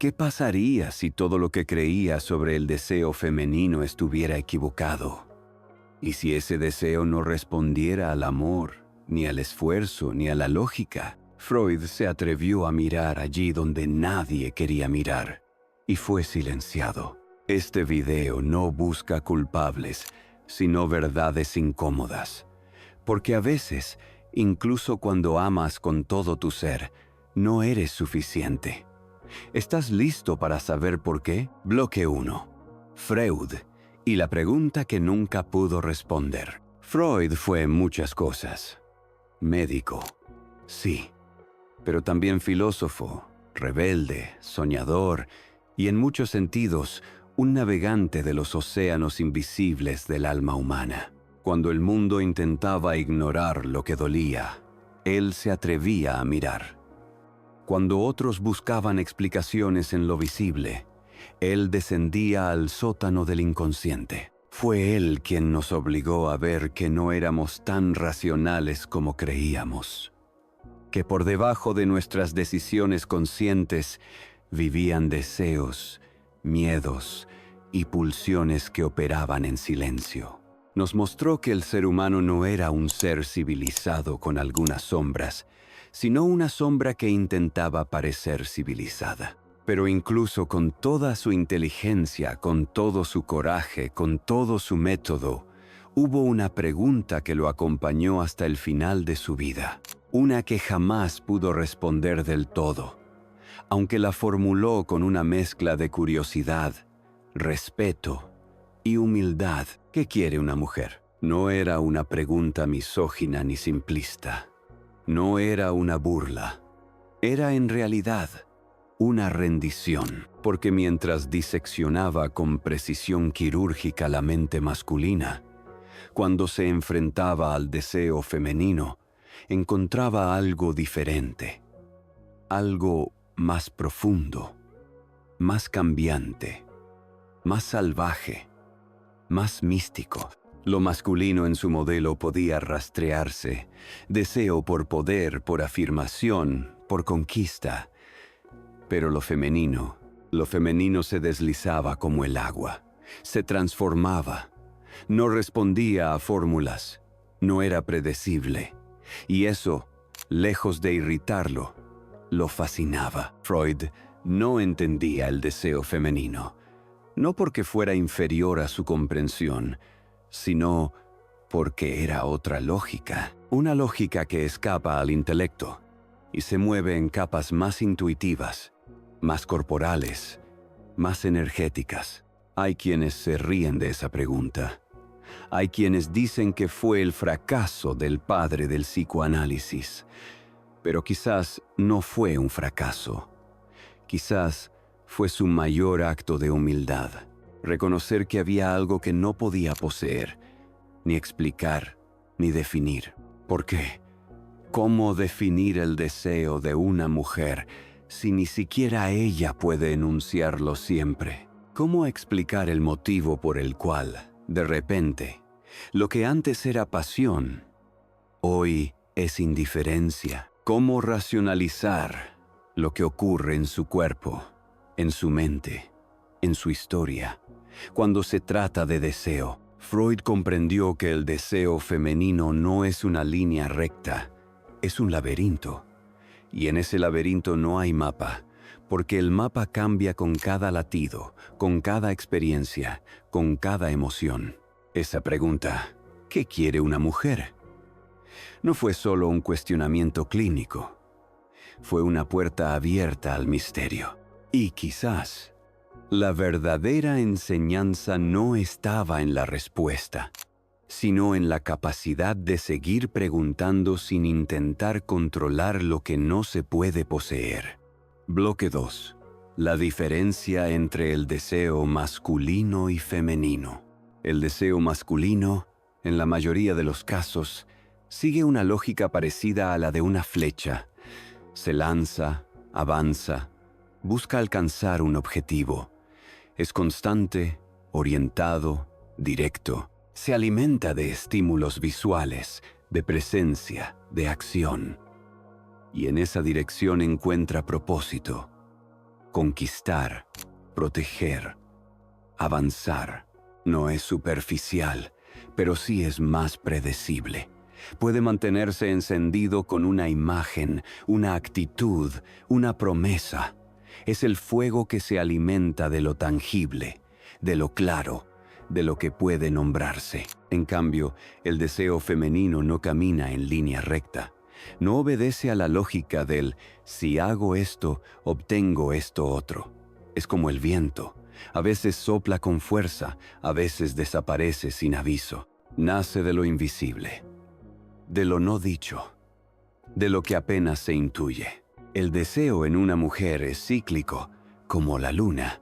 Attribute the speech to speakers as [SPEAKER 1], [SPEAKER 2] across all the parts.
[SPEAKER 1] ¿Qué pasaría si todo lo que creía sobre el deseo femenino estuviera equivocado? ¿Y si ese deseo no respondiera al amor, ni al esfuerzo, ni a la lógica? Freud se atrevió a mirar allí donde nadie quería mirar, y fue silenciado. Este video no busca culpables, sino verdades incómodas. Porque a veces, incluso cuando amas con todo tu ser, no eres suficiente. ¿Estás listo para saber por qué? Bloque 1. Freud y la pregunta que nunca pudo responder. Freud fue muchas cosas. Médico, sí, pero también filósofo, rebelde, soñador y en muchos sentidos un navegante de los océanos invisibles del alma humana. Cuando el mundo intentaba ignorar lo que dolía, él se atrevía a mirar. Cuando otros buscaban explicaciones en lo visible, él descendía al sótano del inconsciente. Fue él quien nos obligó a ver que no éramos tan racionales como creíamos, que por debajo de nuestras decisiones conscientes vivían deseos, miedos y pulsiones que operaban en silencio. Nos mostró que el ser humano no era un ser civilizado con algunas sombras, sino una sombra que intentaba parecer civilizada. Pero incluso con toda su inteligencia, con todo su coraje, con todo su método, hubo una pregunta que lo acompañó hasta el final de su vida. Una que jamás pudo responder del todo, aunque la formuló con una mezcla de curiosidad, respeto y humildad. ¿Qué quiere una mujer? No era una pregunta misógina ni simplista. No era una burla. Era en realidad una rendición, porque mientras diseccionaba con precisión quirúrgica la mente masculina, cuando se enfrentaba al deseo femenino, encontraba algo diferente, algo más profundo, más cambiante, más salvaje, más místico. Lo masculino en su modelo podía rastrearse, deseo por poder, por afirmación, por conquista. Pero lo femenino se deslizaba como el agua, se transformaba, no respondía a fórmulas, no era predecible. Y eso, lejos de irritarlo, lo fascinaba. Freud no entendía el deseo femenino, no porque fuera inferior a su comprensión, sino porque era otra lógica, una lógica que escapa al intelecto y se mueve en capas más intuitivas, más corporales, más energéticas. Hay quienes se ríen de esa pregunta. Hay quienes dicen que fue el fracaso del padre del psicoanálisis, pero quizás no fue un fracaso. Quizás fue su mayor acto de humildad, reconocer que había algo que no podía poseer, ni explicar, ni definir. ¿Por qué? ¿Cómo definir el deseo de una mujer si ni siquiera ella puede enunciarlo siempre? ¿Cómo explicar el motivo por el cual, de repente, lo que antes era pasión, hoy es indiferencia? ¿Cómo racionalizar lo que ocurre en su cuerpo, en su mente, en su historia? Cuando se trata de deseo, Freud comprendió que el deseo femenino no es una línea recta, es un laberinto. Y en ese laberinto no hay mapa, porque el mapa cambia con cada latido, con cada experiencia, con cada emoción. Esa pregunta, ¿qué quiere una mujer?, no fue solo un cuestionamiento clínico, fue una puerta abierta al misterio. Y quizás la verdadera enseñanza no estaba en la respuesta, sino en la capacidad de seguir preguntando sin intentar controlar lo que no se puede poseer. Bloque 2. La diferencia entre el deseo masculino y femenino. El deseo masculino, en la mayoría de los casos, sigue una lógica parecida a la de una flecha. Se lanza, avanza, busca alcanzar un objetivo. Es constante, orientado, directo. Se alimenta de estímulos visuales, de presencia, de acción. Y en esa dirección encuentra propósito. conquistar, proteger, avanzar. No es superficial, pero sí es más predecible. Puede mantenerse encendido con una imagen, una actitud, una promesa. Es el fuego que se alimenta de lo tangible, de lo claro, de lo que puede nombrarse. En cambio, el deseo femenino no camina en línea recta. No obedece a la lógica del si hago esto, obtengo esto otro. Es como el viento. A veces sopla con fuerza, a veces desaparece sin aviso. Nace de lo invisible, de lo no dicho, de lo que apenas se intuye. El deseo en una mujer es cíclico, como la luna.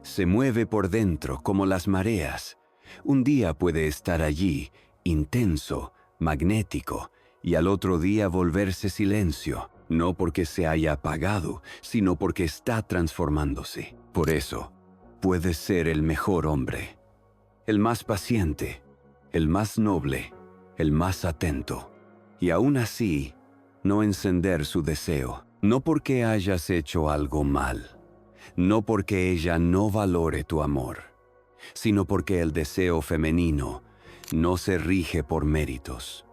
[SPEAKER 1] Se mueve por dentro como las mareas. Un día puede estar allí, intenso, magnético, y al otro día volverse silencio, no porque se haya apagado, sino porque está transformándose. Por eso, puede ser el mejor hombre, el más paciente, el más noble, el más atento, y aún así, no encender su deseo, no porque hayas hecho algo mal, no porque ella no valore tu amor, sino porque el deseo femenino no se rige por méritos,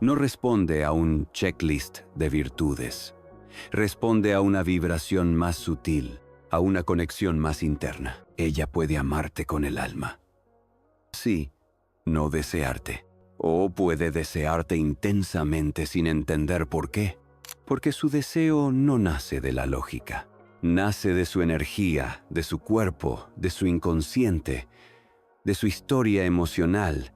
[SPEAKER 1] no responde a un checklist de virtudes, responde a una vibración más sutil, a una conexión más interna. Ella puede amarte con el alma. Sí, no desearte. O puede desearte intensamente sin entender por qué. Porque su deseo no nace de la lógica. Nace de su energía, de su cuerpo, de su inconsciente, de su historia emocional,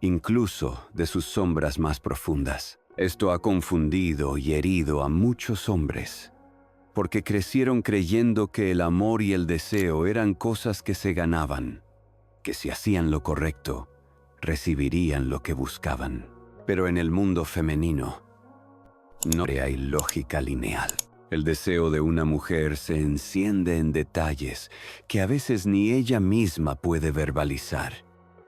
[SPEAKER 1] incluso de sus sombras más profundas. Esto ha confundido y herido a muchos hombres, porque crecieron creyendo que el amor y el deseo eran cosas que se ganaban, que si hacían lo correcto, recibirían lo que buscaban. Pero en el mundo femenino, no hay lógica lineal. El deseo de una mujer se enciende en detalles que a veces ni ella misma puede verbalizar.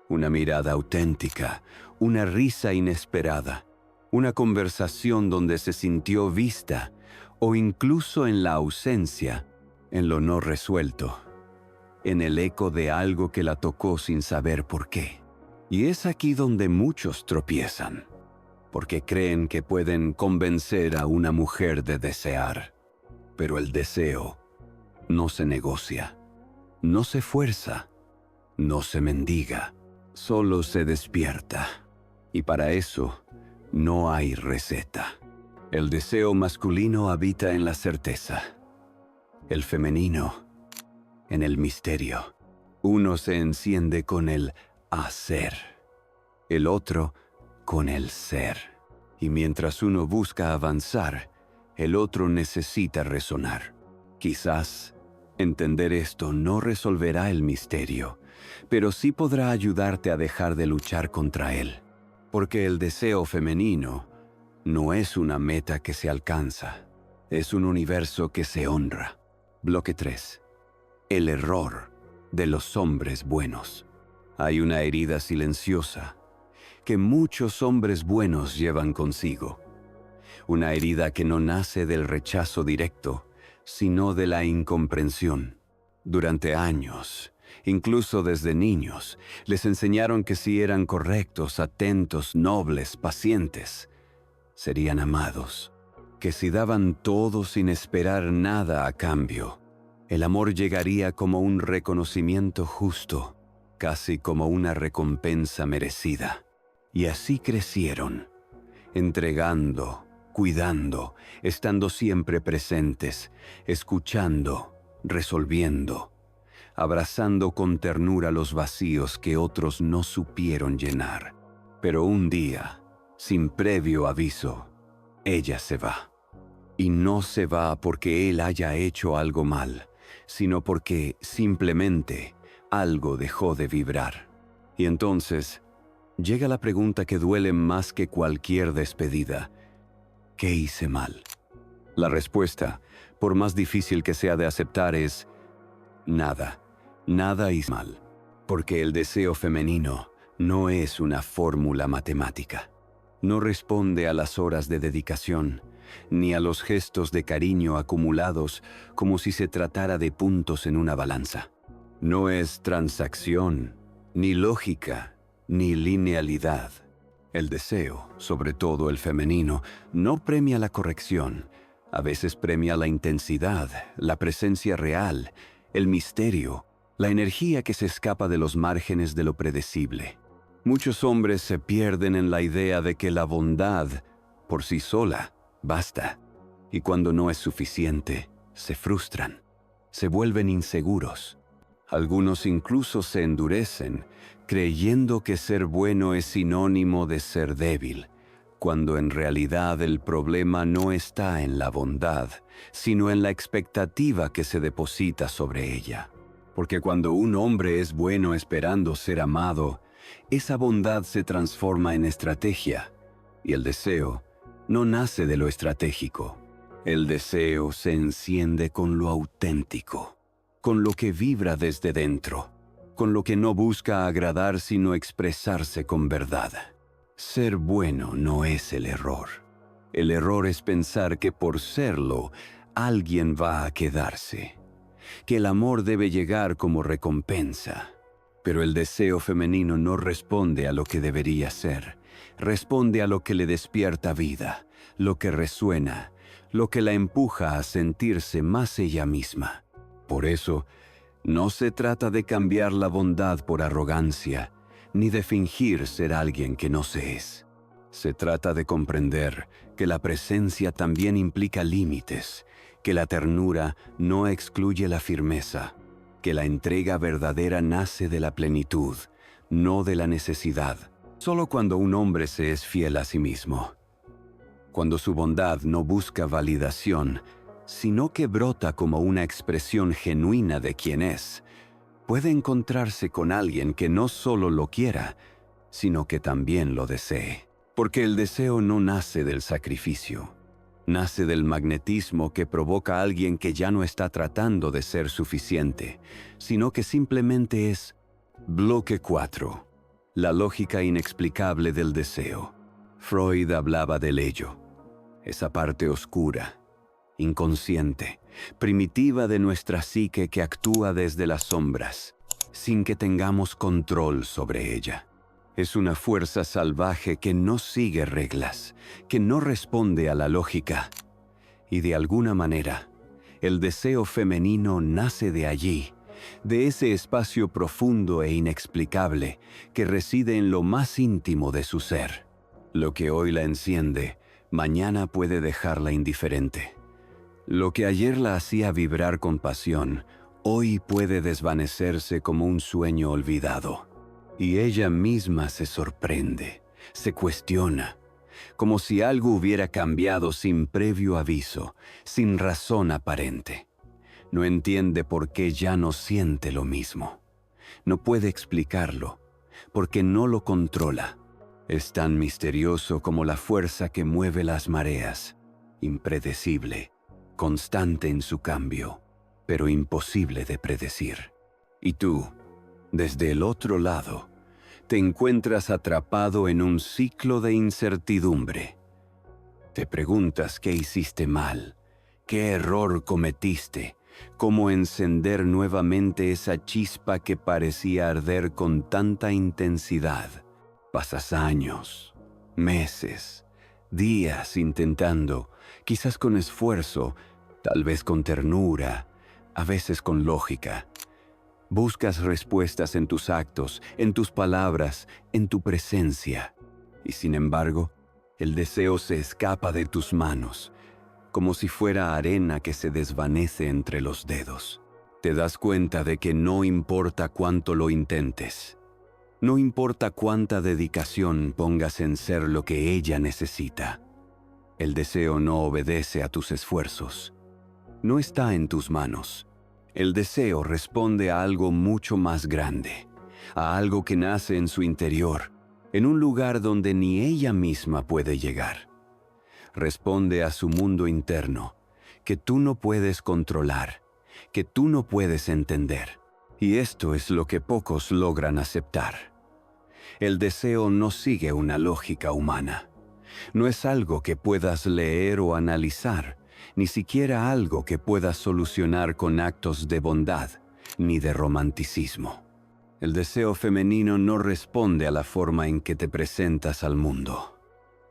[SPEAKER 1] Una mirada auténtica, una risa inesperada, una conversación donde se sintió vista, o incluso en la ausencia, en lo no resuelto, en el eco de algo que la tocó sin saber por qué. Y es aquí donde muchos tropiezan, porque creen que pueden convencer a una mujer de desear. Pero el deseo no se negocia, no se fuerza, no se mendiga, solo se despierta. Y para eso no hay receta. El deseo masculino habita en la certeza, el femenino en el misterio. Uno se enciende con el hacer, el otro con el ser. Y mientras uno busca avanzar, el otro necesita resonar. Quizás entender esto no resolverá el misterio, pero sí podrá ayudarte a dejar de luchar contra él. Porque el deseo femenino no es una meta que se alcanza, es un universo que se honra. Bloque 3. El error de los hombres buenos. Hay una herida silenciosa que muchos hombres buenos llevan consigo. Una herida que no nace del rechazo directo, sino de la incomprensión. Durante años, incluso desde niños, les enseñaron que si eran correctos, atentos, nobles, pacientes, serían amados. Que si daban todo sin esperar nada a cambio, el amor llegaría como un reconocimiento justo, casi como una recompensa merecida. Y así crecieron, entregando, cuidando, estando siempre presentes, escuchando, resolviendo, abrazando con ternura los vacíos que otros no supieron llenar. Pero un día, sin previo aviso, ella se va. Y no se va porque él haya hecho algo mal, sino porque simplemente algo dejó de vibrar. Y entonces llega la pregunta que duele más que cualquier despedida. ¿Qué hice mal? La respuesta, por más difícil que sea de aceptar, es nada. Nada hice mal. Porque el deseo femenino no es una fórmula matemática. No responde a las horas de dedicación, ni a los gestos de cariño acumulados como si se tratara de puntos en una balanza. No es transacción, ni lógica, ni linealidad. El deseo, sobre todo el femenino, no premia la corrección. A veces premia la intensidad, la presencia real, el misterio, la energía que se escapa de los márgenes de lo predecible. Muchos hombres se pierden en la idea de que la bondad, por sí sola, basta. Y cuando no es suficiente, se frustran, se vuelven inseguros. Algunos incluso se endurecen, creyendo que ser bueno es sinónimo de ser débil, cuando en realidad el problema no está en la bondad, sino en la expectativa que se deposita sobre ella. Porque cuando un hombre es bueno esperando ser amado, esa bondad se transforma en estrategia, y el deseo no nace de lo estratégico. El deseo se enciende con lo auténtico, con lo que vibra desde dentro, con lo que no busca agradar sino expresarse con verdad. Ser bueno no es el error. El error es pensar que por serlo, alguien va a quedarse, que el amor debe llegar como recompensa. Pero el deseo femenino no responde a lo que debería ser, responde a lo que le despierta vida, lo que resuena, lo que la empuja a sentirse más ella misma. Por eso, no se trata de cambiar la bondad por arrogancia, ni de fingir ser alguien que no se es. Se trata de comprender que la presencia también implica límites, que la ternura no excluye la firmeza, que la entrega verdadera nace de la plenitud, no de la necesidad. Solo cuando un hombre se es fiel a sí mismo, cuando su bondad no busca validación, sino que brota como una expresión genuina de quien es, puede encontrarse con alguien que no solo lo quiera, sino que también lo desee. Porque el deseo no nace del sacrificio, nace del magnetismo que provoca a alguien que ya no está tratando de ser suficiente, sino que simplemente es bloque 4, la lógica inexplicable del deseo. Freud hablaba del ello, esa parte oscura, inconsciente, primitiva de nuestra psique que actúa desde las sombras, sin que tengamos control sobre ella. Es una fuerza salvaje que no sigue reglas, que no responde a la lógica. Y de alguna manera, el deseo femenino nace de allí, de ese espacio profundo e inexplicable que reside en lo más íntimo de su ser. Lo que hoy la enciende, mañana puede dejarla indiferente. Lo que ayer la hacía vibrar con pasión, hoy puede desvanecerse como un sueño olvidado. Y ella misma se sorprende, se cuestiona, como si algo hubiera cambiado sin previo aviso, sin razón aparente. No entiende por qué ya no siente lo mismo. No puede explicarlo, porque no lo controla. Es tan misterioso como la fuerza que mueve las mareas, impredecible, constante en su cambio, pero imposible de predecir. Y tú, desde el otro lado, te encuentras atrapado en un ciclo de incertidumbre. Te preguntas qué hiciste mal, qué error cometiste, cómo encender nuevamente esa chispa que parecía arder con tanta intensidad. Pasas años, meses, días intentando, quizás con esfuerzo, tal vez con ternura, a veces con lógica. Buscas respuestas en tus actos, en tus palabras, en tu presencia. Y sin embargo, el deseo se escapa de tus manos, como si fuera arena que se desvanece entre los dedos. Te das cuenta de que no importa cuánto lo intentes, no importa cuánta dedicación pongas en ser lo que ella necesita. El deseo no obedece a tus esfuerzos. No está en tus manos. El deseo responde a algo mucho más grande, a algo que nace en su interior, en un lugar donde ni ella misma puede llegar. Responde a su mundo interno, que tú no puedes controlar, que tú no puedes entender. Y esto es lo que pocos logran aceptar. El deseo no sigue una lógica humana. No es algo que puedas leer o analizar, ni siquiera algo que puedas solucionar con actos de bondad, ni de romanticismo. El deseo femenino no responde a la forma en que te presentas al mundo.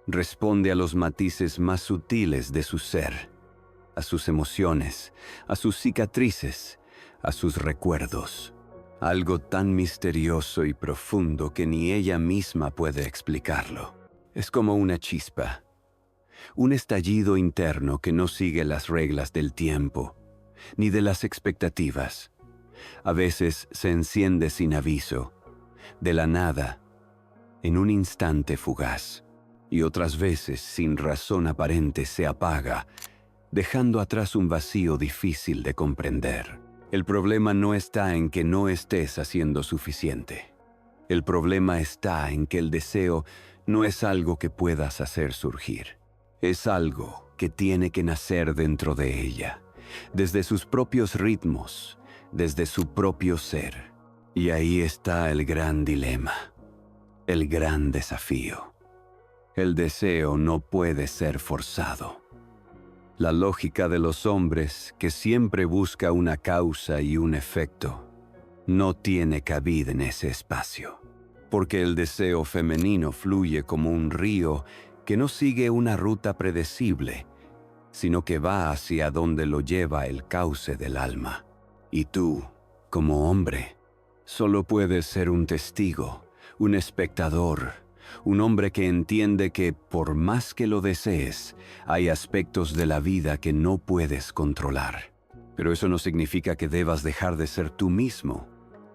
[SPEAKER 1] Responde a los matices más sutiles de su ser, a sus emociones, a sus cicatrices, a sus recuerdos. Algo tan misterioso y profundo que ni ella misma puede explicarlo. Es como una chispa, un estallido interno que no sigue las reglas del tiempo, ni de las expectativas. A veces se enciende sin aviso, de la nada, en un instante fugaz, y otras veces, sin razón aparente, se apaga, dejando atrás un vacío difícil de comprender. El problema no está en que no estés haciendo suficiente. El problema está en que el deseo no es algo que puedas hacer surgir. Es algo que tiene que nacer dentro de ella, desde sus propios ritmos, desde su propio ser. Y ahí está el gran dilema, el gran desafío. El deseo no puede ser forzado. La lógica de los hombres, que siempre busca una causa y un efecto, no tiene cabida en ese espacio, porque el deseo femenino fluye como un río que no sigue una ruta predecible, sino que va hacia donde lo lleva el cauce del alma. Y tú, como hombre, solo puedes ser un testigo, un espectador, un hombre que entiende que, por más que lo desees, hay aspectos de la vida que no puedes controlar. Pero eso no significa que debas dejar de ser tú mismo,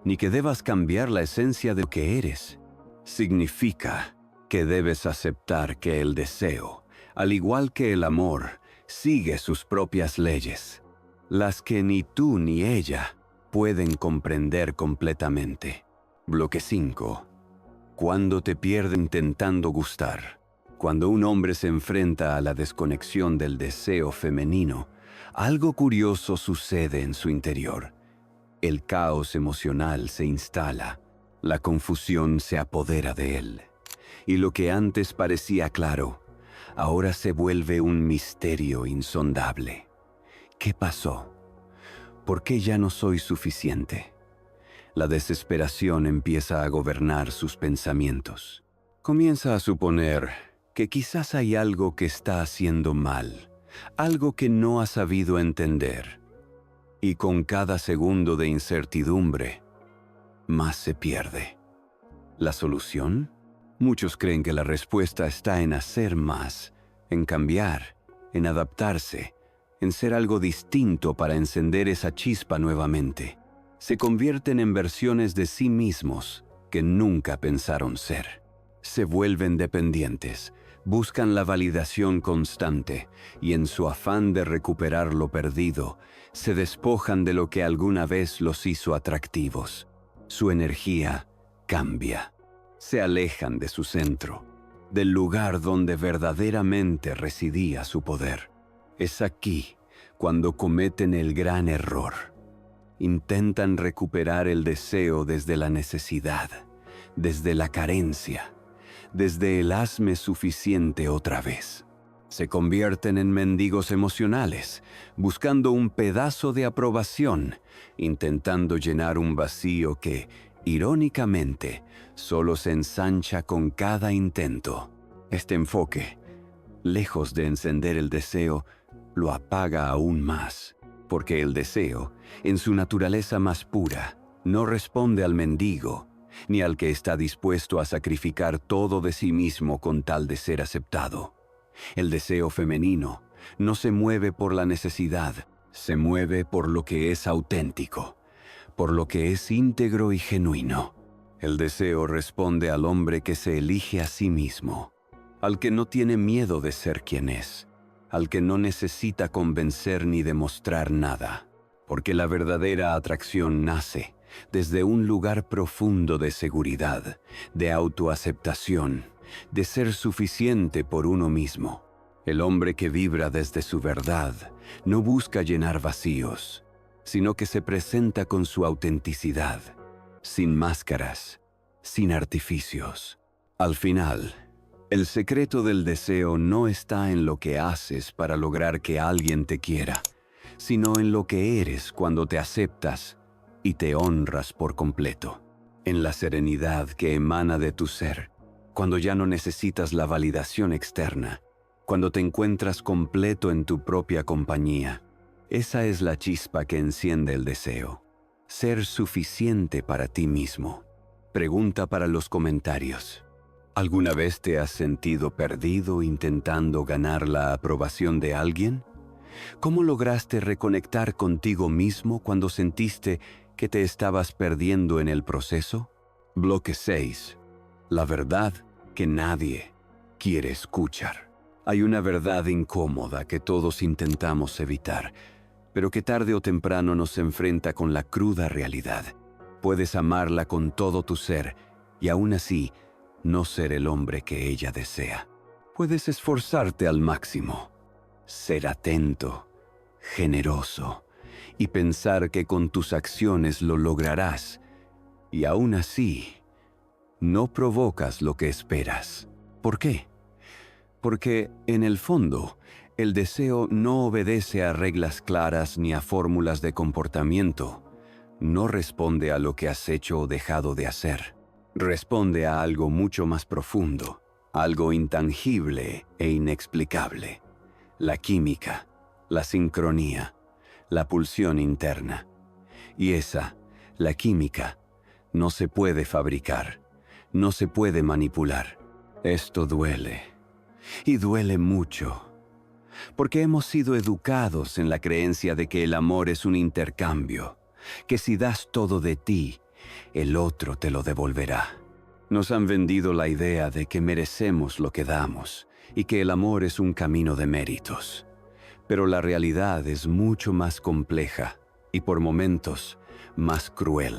[SPEAKER 1] ni que debas cambiar la esencia de lo que eres. Significa que debes aceptar que el deseo, al igual que el amor, sigue sus propias leyes, las que ni tú ni ella pueden comprender completamente. Bloque 5. Cuando te pierde intentando gustar. Cuando un hombre se enfrenta a la desconexión del deseo femenino, algo curioso sucede en su interior. El caos emocional se instala, la confusión se apodera de él, y lo que antes parecía claro, ahora se vuelve un misterio insondable. ¿Qué pasó? ¿Por qué ya no soy suficiente? La desesperación empieza a gobernar sus pensamientos. Comienza a suponer que quizás hay algo que está haciendo mal, algo que no ha sabido entender. Y con cada segundo de incertidumbre, más se pierde. ¿La solución? Muchos creen que la respuesta está en hacer más, en cambiar, en adaptarse, en ser algo distinto para encender esa chispa nuevamente. Se convierten en versiones de sí mismos que nunca pensaron ser. Se vuelven dependientes, buscan la validación constante y en su afán de recuperar lo perdido, se despojan de lo que alguna vez los hizo atractivos. Su energía cambia. Se alejan de su centro, del lugar donde verdaderamente residía su poder. Es aquí cuando cometen el gran error. Intentan recuperar el deseo desde la necesidad, desde la carencia, desde el hazme suficiente otra vez. Se convierten en mendigos emocionales, buscando un pedazo de aprobación, intentando llenar un vacío que, irónicamente, solo se ensancha con cada intento. Este enfoque, lejos de encender el deseo, lo apaga aún más. Porque el deseo, en su naturaleza más pura, no responde al mendigo, ni al que está dispuesto a sacrificar todo de sí mismo con tal de ser aceptado. El deseo femenino no se mueve por la necesidad, se mueve por lo que es auténtico, por lo que es íntegro y genuino. El deseo responde al hombre que se elige a sí mismo, al que no tiene miedo de ser quien es, al que no necesita convencer ni demostrar nada, porque la verdadera atracción nace desde un lugar profundo de seguridad, de autoaceptación, de ser suficiente por uno mismo. El hombre que vibra desde su verdad no busca llenar vacíos, sino que se presenta con su autenticidad, sin máscaras, sin artificios. Al final, El secreto del deseo no está en lo que haces para lograr que alguien te quiera, sino en lo que eres cuando te aceptas y te honras por completo, en la serenidad que emana de tu ser, cuando ya no necesitas la validación externa, cuando te encuentras completo en tu propia compañía. Esa es la chispa que enciende el deseo. Ser suficiente para ti mismo. Pregunta para los comentarios. ¿Alguna vez te has sentido perdido intentando ganar la aprobación de alguien? ¿Cómo lograste reconectar contigo mismo cuando sentiste que te estabas perdiendo en el proceso? Bloque 6. La verdad que nadie quiere escuchar. Hay una verdad incómoda que todos intentamos evitar, pero que tarde o temprano nos enfrenta con la cruda realidad. Puedes amarla con todo tu ser y aún así no ser el hombre que ella desea. Puedes esforzarte al máximo, ser atento, generoso y pensar que con tus acciones lo lograrás, y aún así no provocas lo que esperas. ¿Por qué? Porque, en el fondo, el deseo no obedece a reglas claras ni a fórmulas de comportamiento. No responde a lo que has hecho o dejado de hacer. Responde a algo mucho más profundo, algo intangible e inexplicable. La química, la sincronía, la pulsión interna. Y esa, la química, no se puede fabricar, no se puede manipular. Esto duele. Y duele mucho, porque hemos sido educados en la creencia de que el amor es un intercambio, que si das todo de ti, el otro te lo devolverá. Nos han vendido la idea de que merecemos lo que damos y que el amor es un camino de méritos. Pero la realidad es mucho más compleja y por momentos más cruel.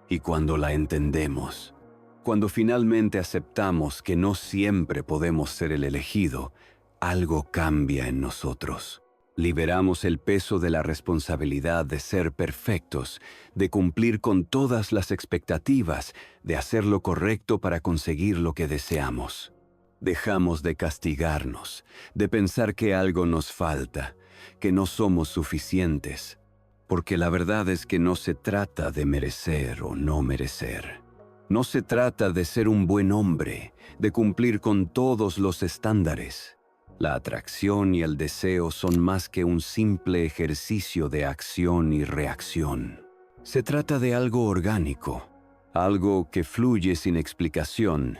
[SPEAKER 1] Y cuando la entendemos, cuando finalmente aceptamos que no siempre podemos ser el elegido, algo cambia en nosotros. Liberamos el peso de la responsabilidad de ser perfectos, de cumplir con todas las expectativas, de hacer lo correcto para conseguir lo que deseamos. Dejamos de castigarnos, de pensar que algo nos falta, que no somos suficientes, porque la verdad es que no se trata de merecer o no merecer. No se trata de ser un buen hombre, de cumplir con todos los estándares. La atracción y el deseo son más que un simple ejercicio de acción y reacción. Se trata de algo orgánico, algo que fluye sin explicación,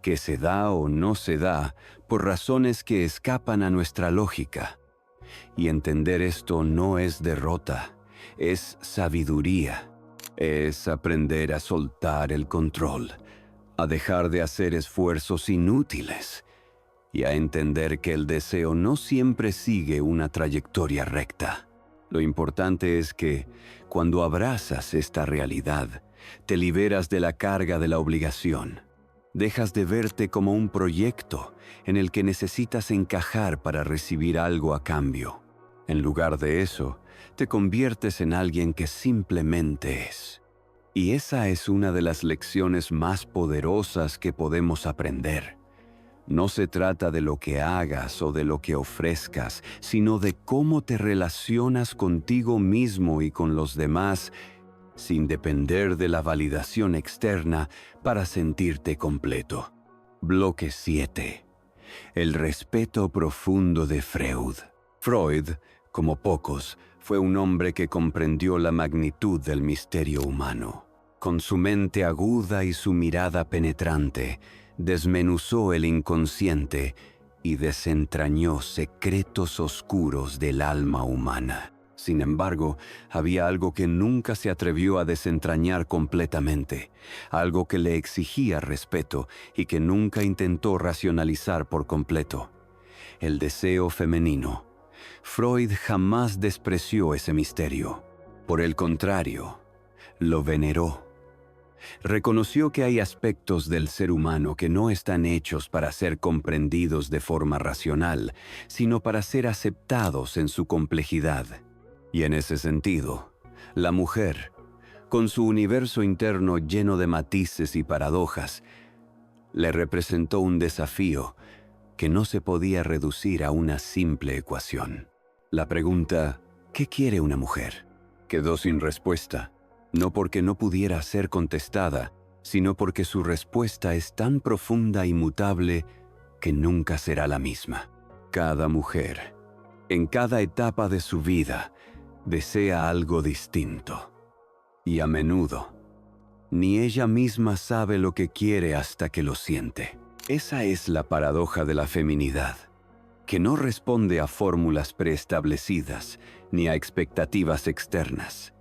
[SPEAKER 1] que se da o no se da por razones que escapan a nuestra lógica. Y entender esto no es derrota, es sabiduría. Es aprender a soltar el control, a dejar de hacer esfuerzos inútiles y a entender que el deseo no siempre sigue una trayectoria recta. Lo importante es que, cuando abrazas esta realidad, te liberas de la carga de la obligación. Dejas de verte como un proyecto en el que necesitas encajar para recibir algo a cambio. En lugar de eso, te conviertes en alguien que simplemente es. Y esa es una de las lecciones más poderosas que podemos aprender. No se trata de lo que hagas o de lo que ofrezcas, sino de cómo te relacionas contigo mismo y con los demás, sin depender de la validación externa para sentirte completo. Bloque 7. El respeto profundo de Freud. Freud, como pocos, fue un hombre que comprendió la magnitud del misterio humano. Con su mente aguda y su mirada penetrante, desmenuzó el inconsciente y desentrañó secretos oscuros del alma humana. Sin embargo, había algo que nunca se atrevió a desentrañar completamente, algo que le exigía respeto y que nunca intentó racionalizar por completo: el deseo femenino. Freud jamás despreció ese misterio. Por el contrario, lo veneró. Reconoció que hay aspectos del ser humano que no están hechos para ser comprendidos de forma racional, sino para ser aceptados en su complejidad. Y en ese sentido, la mujer, con su universo interno lleno de matices y paradojas, Le representó un desafío que no se podía reducir a una simple ecuación. La pregunta, ¿qué quiere una mujer?, quedó sin respuesta, no porque no pudiera ser contestada, sino porque su respuesta es tan profunda y mutable que nunca será la misma. Cada mujer, en cada etapa de su vida, desea algo distinto. Y a menudo, ni ella misma sabe lo que quiere hasta que lo siente. Esa es la paradoja de la feminidad, que no responde a fórmulas preestablecidas ni a expectativas externas,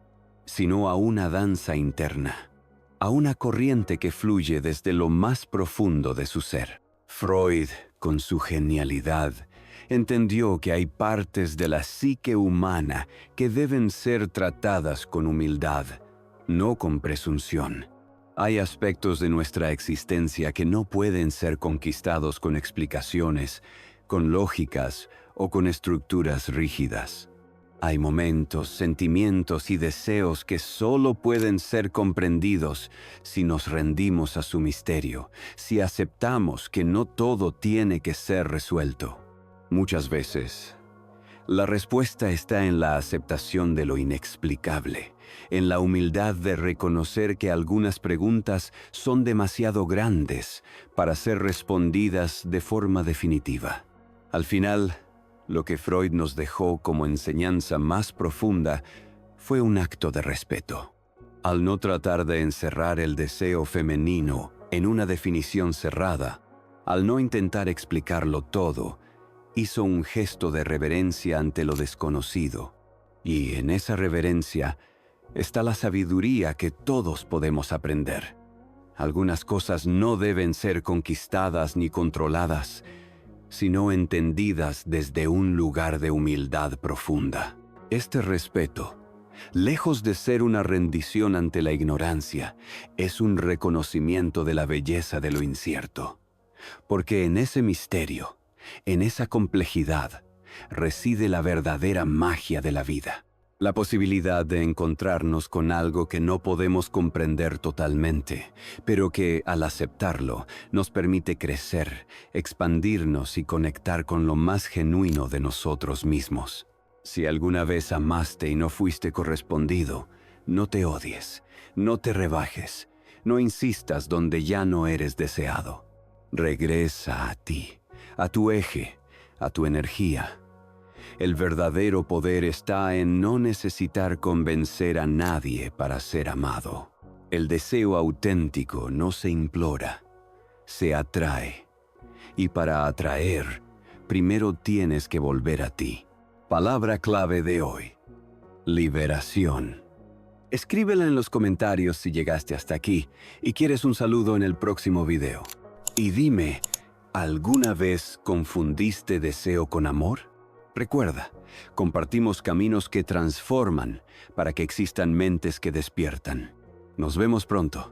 [SPEAKER 1] sino a una danza interna, a una corriente que fluye desde lo más profundo de su ser. Freud, con su genialidad, entendió que hay partes de la psique humana que deben ser tratadas con humildad, no con presunción. Hay aspectos de nuestra existencia que no pueden ser conquistados con explicaciones, con lógicas o con estructuras rígidas. Hay momentos, sentimientos y deseos que solo pueden ser comprendidos si nos rendimos a su misterio, si aceptamos que no todo tiene que ser resuelto. Muchas veces, la respuesta está en la aceptación de lo inexplicable, en la humildad de reconocer que algunas preguntas son demasiado grandes para ser respondidas de forma definitiva. Al final, lo que Freud nos dejó como enseñanza más profunda fue un acto de respeto. Al no tratar de encerrar el deseo femenino en una definición cerrada, al no intentar explicarlo todo, hizo un gesto de reverencia ante lo desconocido. Y en esa reverencia está la sabiduría que todos podemos aprender. Algunas cosas no deben ser conquistadas ni controladas, sino entendidas desde un lugar de humildad profunda. Este respeto, lejos de ser una rendición ante la ignorancia, es un reconocimiento de la belleza de lo incierto. Porque en ese misterio, en esa complejidad, reside la verdadera magia de la vida. La posibilidad de encontrarnos con algo que no podemos comprender totalmente, pero que, al aceptarlo, nos permite crecer, expandirnos y conectar con lo más genuino de nosotros mismos. Si alguna vez amaste y no fuiste correspondido, no te odies, no te rebajes, no insistas donde ya no eres deseado. Regresa a ti, a tu eje, a tu energía. El verdadero poder está en no necesitar convencer a nadie para ser amado. El deseo auténtico no se implora, se atrae. Y para atraer, primero tienes que volver a ti. Palabra clave de hoy: liberación. Escríbela en los comentarios si llegaste hasta aquí y quieres un saludo en el próximo video. Y dime, ¿alguna vez confundiste deseo con amor? Recuerda, compartimos caminos que transforman para que existan mentes que despiertan. Nos vemos pronto.